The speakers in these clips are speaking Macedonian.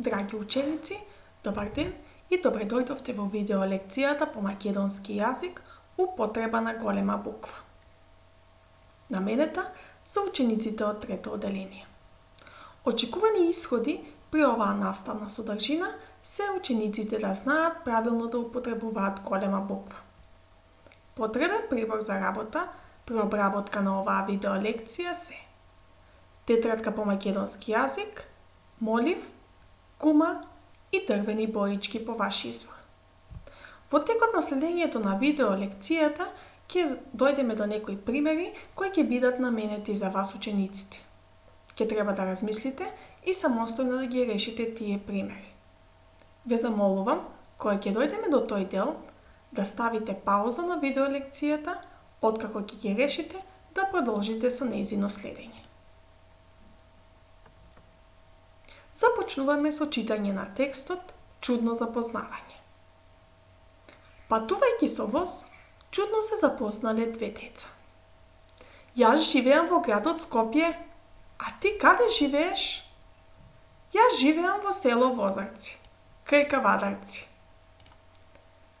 Драги ученици, добар ден и добре дојдовте во видео лекцијата по македонски јазик употреба на голема буква. Наменета за учениците од трето оделение. Очекувани исходи при оваа наставна содржина се учениците да знаат правилно да употребуваат голема буква. Потребен прибор за работа при обработка на оваа видео лекција се тетрадка по македонски јазик, молив, гума и дрвени боички по ваш избор. Во текот на следењето на видео лекцијата ќе дојдеме до некои примери кои ќе бидат наменети за вас учениците. Ќе треба да размислите и самостојно да ги решите тие примери. Ве замолувам, кога ќе дојдеме до тој дел, да ставите пауза на видео лекцијата, откако ќе ги решите да продолжите со нејзино следење. Започнуваме со читање на текстот Чудно запознавање. Патувајќи со воз, чудно се запознале две деца. Јас живеам во градот Скопје, а ти каде живееш? Јас живеам во село Возарци, крај Кавадарци.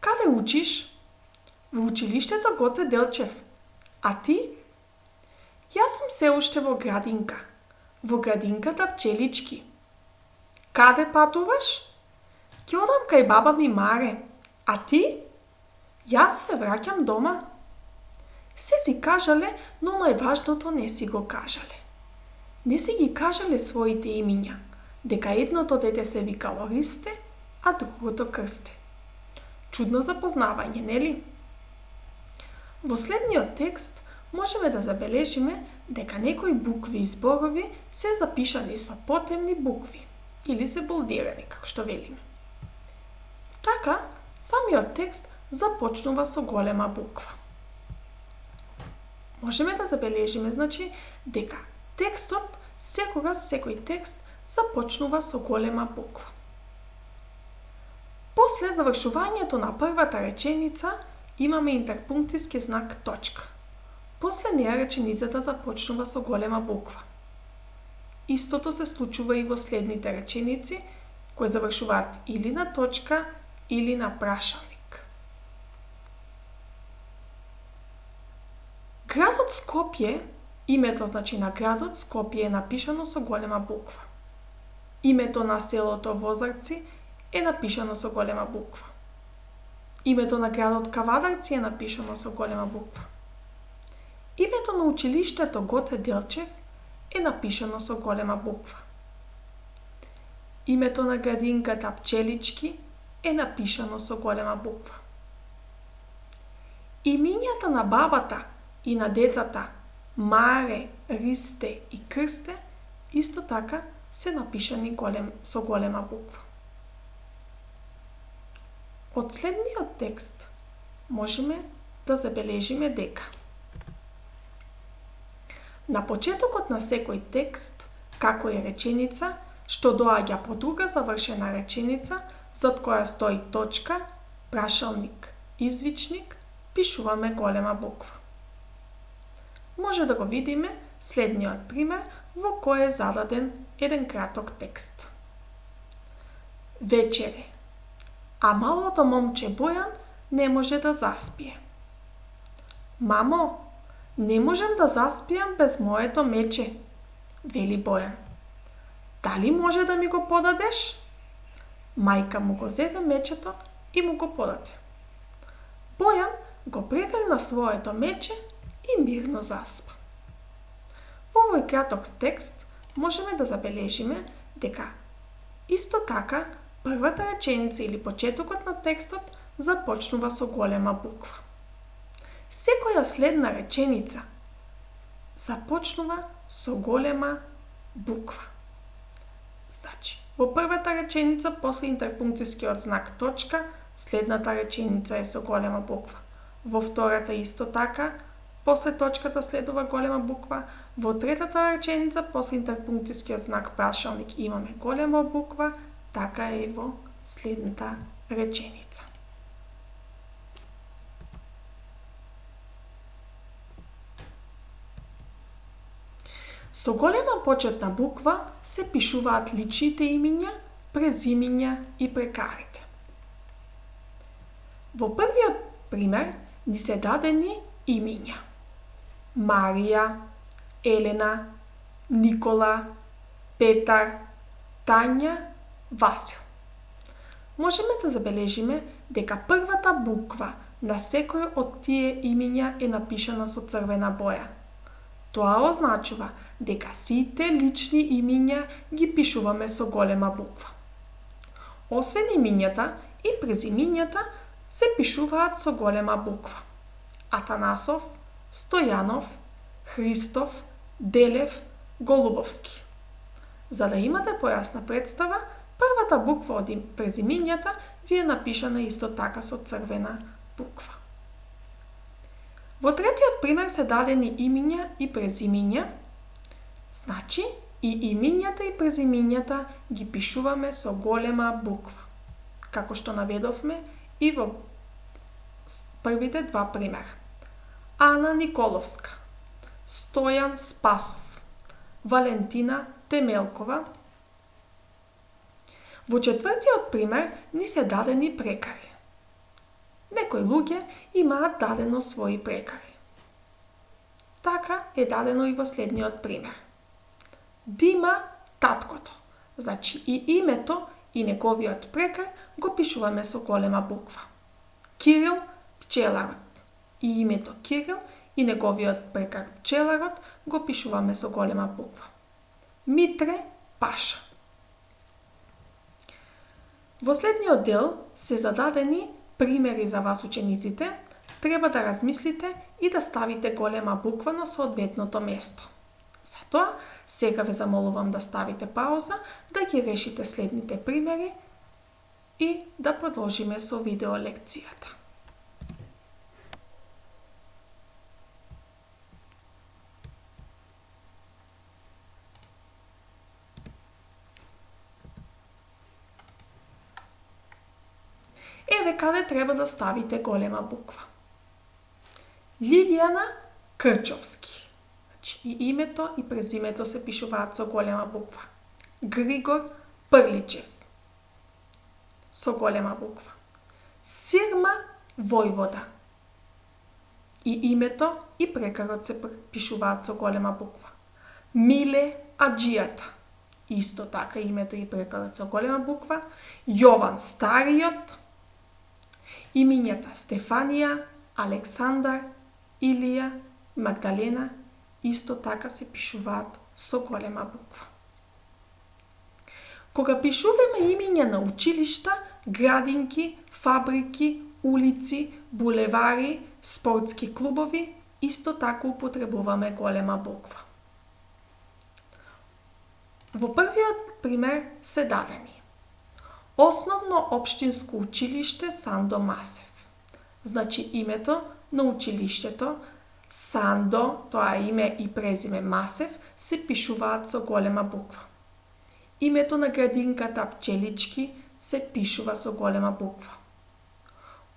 Каде учиш? Во училиштето Гоце Делчев. А ти? Јас сум се уште во градинка, во градинката Пчелички. Каде патуваш? Ќе одам кај баба ми Маре. А ти? Јас се враќам дома. Се си кажале, но најважното не си го кажале. Не си ги кажале своите имиња, дека едното дете се викало Ристе, а другото Крсте. Чудно запознавање, нели? Во следниот текст можеме да забележиме дека некои букви и зборови се запишани со потемни букви или се болдирани, како што велиме. Така, самиот текст започнува со голема буква. Можеме да забележиме, дека текстот, секој текст започнува со голема буква. После завршувањето на првата реченица имаме интерпункцијски знак точка. После неа реченицата започнува со голема буква. Истото се случува и во следните реченици, кои завршуваат или на точка, или на прашалник. Градот Скопје, името на градот Скопје е напишано со голема буква. Името на селото Возарци е напишано со голема буква. Името на градот Кавадарци е напишано со голема буква. Името на училиштето Гоце Делчев е напишано со голема буква. Името на градинката Пчелички е напишано со голема буква. Имињата на бабата и на децата Маре, Ристе и Крсте исто така се напишани со голема буква. Од следниот текст можеме да забележиме дека на почетокот на секој текст, како и реченица, што доаѓа по друга завршена реченица, зад која стои точка, прашалник, извичник, пишуваме голема буква. Може да го видиме следниот пример во кој е зададен еден краток текст. Вечере, а малото момче Бојан не може да заспие. Мамо, не можам да заспијам без моето мече, вели Бојан. Дали може да ми го подадеш? Мајка му го зеде мечето и му го подаде. Бојан го прегрна своето мече и мирно заспа. Во овој краток текст можеме да забележиме дека исто така првата реченица или почетокот на текстот започнува со голема буква. Секоја следна реченица започнува со голема буква. Во првата реченица после интерпункцијскиот знак точка, следната реченица е со голема буква. Во втората исто така, после точката следува голема буква. Во третата реченица после интерпункцијскиот знак прашалник имаме голема буква, така е и во следната реченица. Со голема почетна буква се пишуваат личните имиња презимиња и прекарите. Во првиот пример ни се дадени имиња: Марија, Елена, Никола, Петар, Тања, Васил. Можеме да забележиме дека првата буква на секој од тие имиња е напишана со црвена боја. Тоа означува дека сите лични имиња ги пишуваме со голема буква. Освен имињата и презимињата се пишуваат со голема буква: Атанасов, Стојанов, Христов, Делев, Голубовски. За да имате појасна представа, првата буква од презимињата ви е напишана исто така со црвена буква. Во третиот пример се дадени имиња и презимиња, значи и имињата и презимињата ги пишуваме со голема буква, како што наведовме и во првите два примера. Ана Николовска, Стојан Спасов, Валентина Темелкова. Во четвртиот пример ни се дадени прекари. Некои луѓе имаат дадено своји прекари. Така е дадено и во следниот пример. Дима таткото, значи и името и неговиот прекар го пишуваме со голема буква. Кирил пчеларот, и името Кирил и неговиот прекар пчеларот го пишуваме со голема буква. Митре Паша. Во следниот дел се зададени примери за вас учениците. Треба да размислите и да ставите голема буква на соодветното место. Затоа, сега ве замолувам да ставите пауза, да ги решите следните примери и да продолжиме со видео лекцијата. Еве каде треба да ставите голема буква. Лилијана Крчовски. Значи и името и презимето се пишуваат со голема буква. Григор Прличев. Со голема буква. Сирма Војвода. И името и прекарот се пишуваат со голема буква. Миле Аџијата. Исто така името и прекарот со голема буква. Јован Стариот. Имињата Стефанија, Александар, Илија, Магдалена исто така се пишуваат со голема буква. Кога пишуваме имиња на училишта, градинки, фабрики, улици, булевари, спортски клубови, исто така употребуваме голема буква. Во првиот пример се дадени: Основно општинско училиште Сандо Масев. Значи името на училиштето Сандо, тоа име и презиме Масев, се пишуваат со голема буква. Името на градинката Пчелички се пишува со голема буква.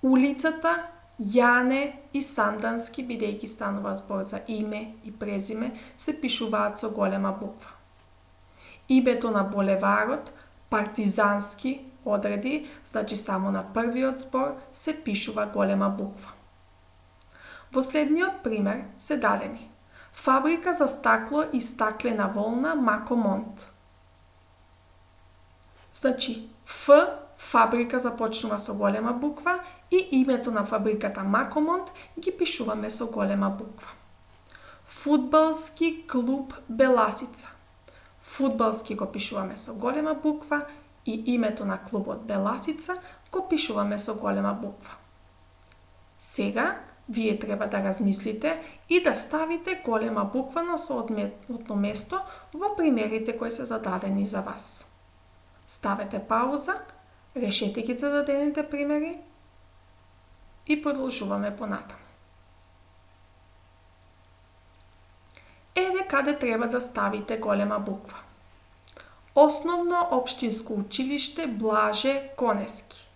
Улицата Јане и Сандански, бидејќи станува збор за име и презиме, се пишуваат со голема буква. Името на булеварот Партизански одреди, значи само на првиот збор, се пишува голема буква. Во следниот пример се дадени: Фабрика за стакло и стаклена волна Макомонт. Значи Ф, фабрика започнува со голема буква и името на фабриката Макомонт ги пишуваме со голема буква. Фудбалски клуб Беласица. Фудбалски го пишуваме со голема буква и името на клубот Беласица го пишуваме со голема буква. Сега вие треба да размислите и да ставите голема буква на соодветното место во примерите кои се зададени за вас. Ставете пауза, решете ги зададените примери и продолжуваме понатаму. Еве каде треба да ставите голема буква. Основно општинско училиште Блаже Конески.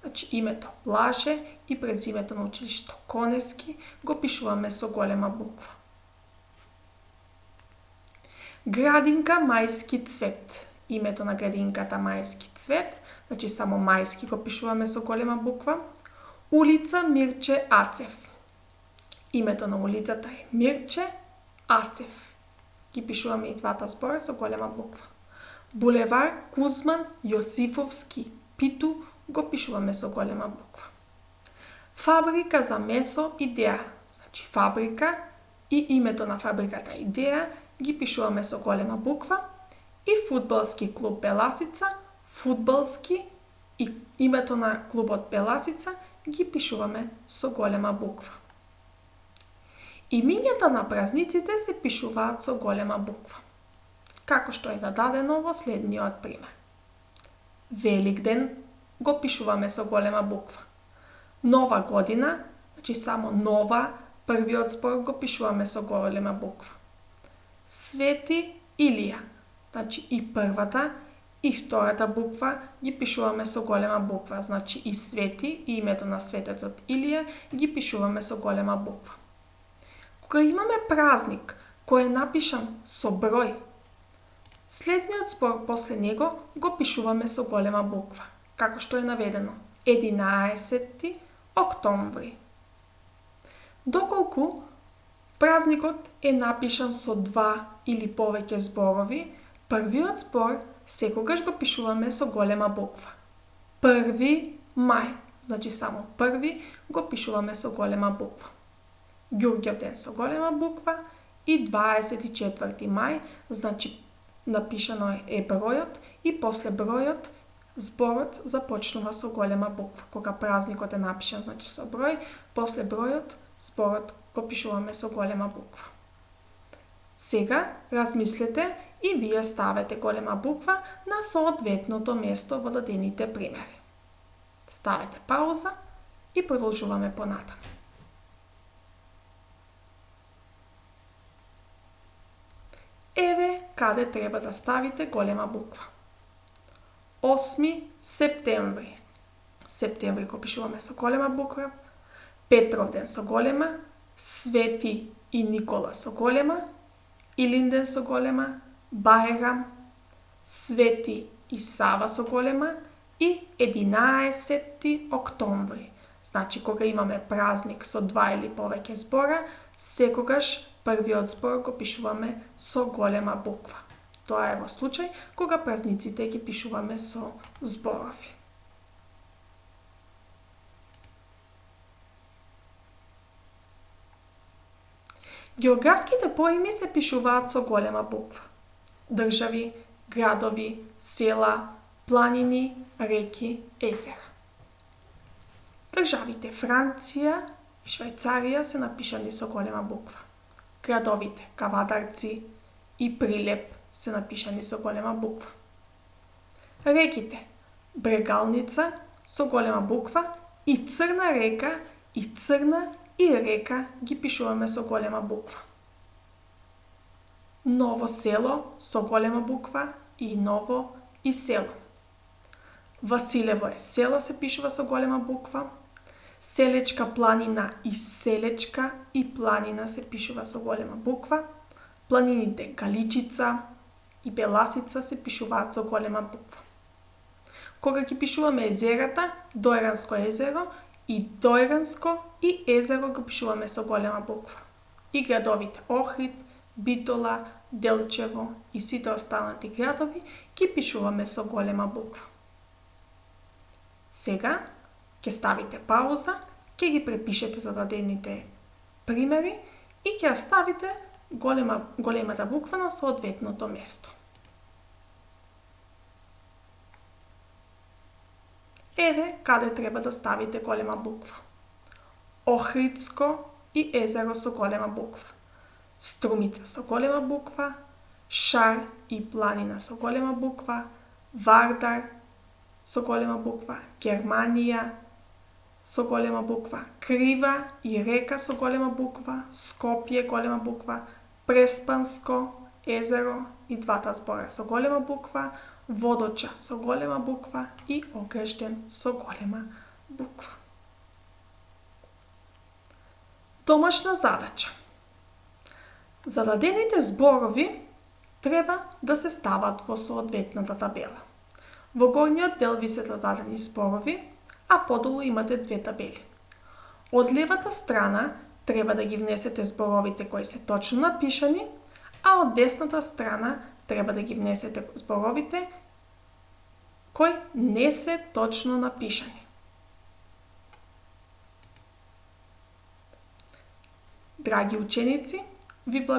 Значи името Блаже и презимето на училиштето Конески го пишуваме со голема буква. Градинка Мајски цвет. името на градинката Мајски цвет, значи само Мајски го пишуваме со голема буква. Улица Мирче Ацев. Името на улицата е Мирче Ацев. Ги пишуваме и двата збора со голема буква. Булевар Кузман Јосифовски Питу го пишуваме со голема буква. Фабрика за месо Идеја. Значи фабрика и името на фабриката Идеја ги пишуваме со голема буква. И фудбалски клуб Беласица, фудбалски и името на клубот Беласица ги пишуваме со голема буква. Имињата на празниците се пишуваат со голема буква, како што е зададено во следниот пример. Великден го пишуваме со голема буква. Нова година, значи само нова, првиот збор го пишуваме со голема буква. Свети Илија, значи и првата и втората буква ги пишуваме со голема буква, значи и Свети и името на светецот Илија ги пишуваме со голема буква. Кога имаме празник кој е напишан со број, следниот збор после него го пишуваме со голема буква, како што е наведено 11 октомври. Доколку празникот е напишан со два или повеќе зборови, првиот збор секогаш го пишуваме со голема буква. 1 мај, значи само први го пишуваме со голема буква. Ѓурѓев ден со голема буква и 24 мај, значи напишано е бројот и после бројот зборот започнува со голема буква. Кога празникот е напишан значи со број, после бројот зборот го пишуваме со голема буква. Сега размислете и вие ставете голема буква на соодветното место во дадените примери. Ставете пауза и продолжуваме понатаму. Еве каде треба да ставите голема буква. 8 септември. Септември го пишуваме со голема буква. Петровден со голема. Свети и Никола со голема. Илинден со голема. Бајрам. Свети и Сава со голема. И 11 октомври. Значи кога имаме празник со два или повеќе збора, секогаш првиот збор го пишуваме со голема буква. Тоа е во случај кога празниците ги пишуваме со зборови. Географските поими се пишуваат со голема буква. Држави, градови, села, планини, реки, езера. Државите Франција и Швајцарија се напишани со голема буква. Градовите Кавадарци и Прилеп се напишани со голема буква. Реките Брегалница со голема буква и Црна река и Црна и река ги пишуваме со голема буква. Ново село со голема буква и ново и село. Василево е село се пишува со голема буква. Селечка планина и селечка и планина се пишува со голема буква. Планините Галичица и Беласица се пишуваат со голема буква. Кога ги пишуваме езерата, Дојранско езеро и Дојранско и езеро го пишуваме со голема буква. И градовите Охрид, Битола, Делчево и сите останати градови ги пишуваме со голема буква. Сега ќе ставите пауза, ќе ги препишете зададените примери и ќе ставите големата буква на соодветното место. Еве каде треба да ставите голема буква. Охридско и езеро со голема буква. Струмица со голема буква. Шар и планина со голема буква. Вардар со голема буква. Германија со голема буква. Крива и река со голема буква. Скопје голема буква. Преспанско езеро и двата збора со голема буква. Водоча со голема буква и Огрежден со голема буква. Домашна задача. Зададените зборови треба да се стават во соодветната табела. Во горниот дел ви се дадени зборови, а подолу имате две табели. Од левата страна треба да ги внесете зборовите кои се точно напишани, а од десната страна треба да ги внесете зборовите кои не се точно напишани. Драги ученици, ви благодарам